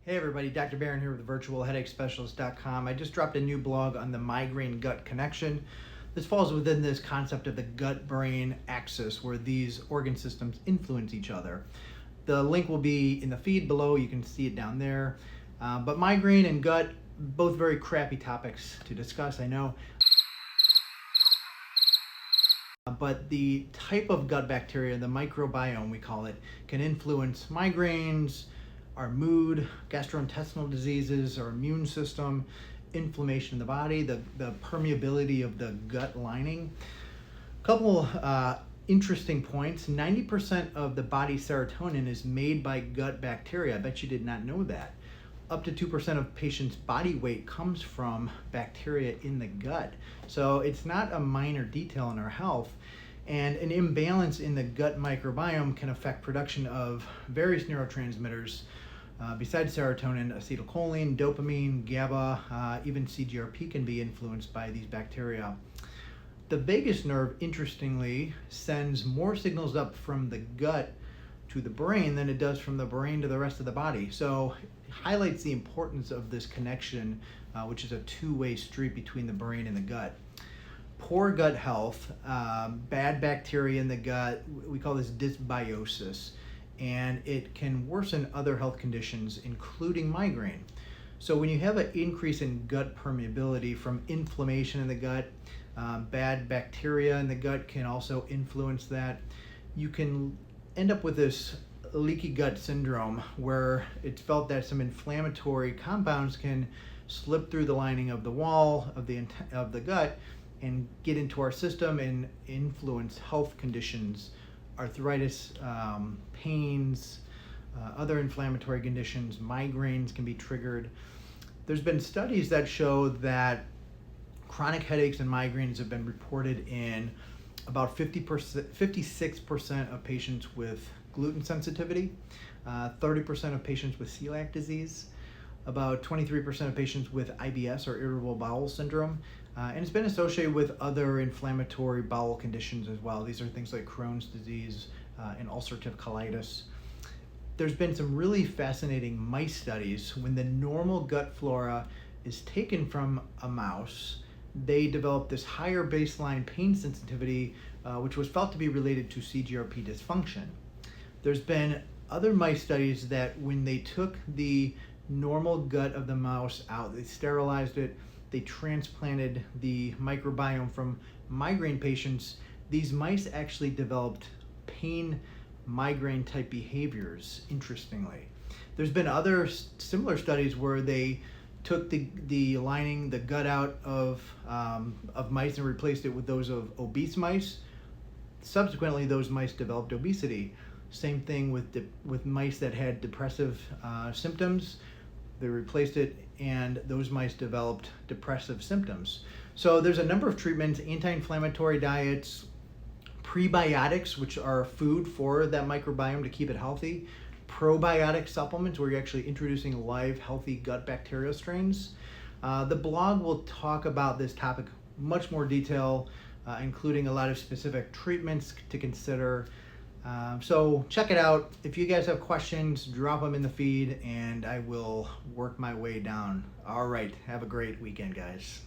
Hey everybody, Dr. Barron here with virtualheadache-specialist.com. I just dropped a new blog on the migraine-gut connection. This falls within this concept of the gut-brain axis where these organ systems influence each other. The link will be in the feed below, you can see it down there. But migraine and gut, both very crappy topics to discuss, I know. But the type of gut bacteria, the microbiome we call it, can influence migraines, our mood, gastrointestinal diseases, our immune system, inflammation in the body, the permeability of the gut lining. A couple interesting points. 90% of the body's serotonin is made by gut bacteria. I bet you did not know that. Up to 2% of patients' body weight comes from bacteria in the gut. So it's not a minor detail in our health. And an imbalance in the gut microbiome can affect production of various neurotransmitters. Besides serotonin, acetylcholine, dopamine, GABA, even CGRP can be influenced by these bacteria. The vagus nerve, interestingly, sends more signals up from the gut to the brain than it does from the brain to the rest of the body. So it highlights the importance of this connection, which is a two-way street between the brain and the gut. Poor gut health, bad bacteria in the gut, we call this dysbiosis, and it can worsen other health conditions, including migraine. So when you have an increase in gut permeability from inflammation in the gut, bad bacteria in the gut can also influence that. You can end up with this leaky gut syndrome where it's felt that some inflammatory compounds can slip through the lining of the wall of the gut and get into our system and influence health conditions, arthritis, pains, other inflammatory conditions, migraines can be triggered. There's been studies that show that chronic headaches and migraines have been reported in about 56% of patients with gluten sensitivity, 30% of patients with celiac disease, about 23% of patients with IBS or irritable bowel syndrome, and it's been associated with other inflammatory bowel conditions as well. These are things like Crohn's disease and ulcerative colitis. There's been some really fascinating mice studies. When the normal gut flora is taken from a mouse, they develop this higher baseline pain sensitivity, which was felt to be related to CGRP dysfunction. There's been other mice studies that when they took the normal gut of the mouse out, they sterilized it, they transplanted the microbiome from migraine patients, these mice actually developed pain migraine type behaviors, interestingly. There's been other similar studies where they took the lining, the gut out of mice and replaced it with those of obese mice. Subsequently, those mice developed obesity. Same thing with mice that had depressive symptoms. They replaced it and those mice developed depressive symptoms. So there's a number of treatments, anti-inflammatory diets, prebiotics, which are food for that microbiome to keep it healthy, probiotic supplements where you're actually introducing live healthy gut bacterial strains. The blog will talk about this topic much more detail, including a lot of specific treatments to consider. So check it out. If you guys have questions, drop them in the feed and I will work my way down. All right, have a great weekend, guys.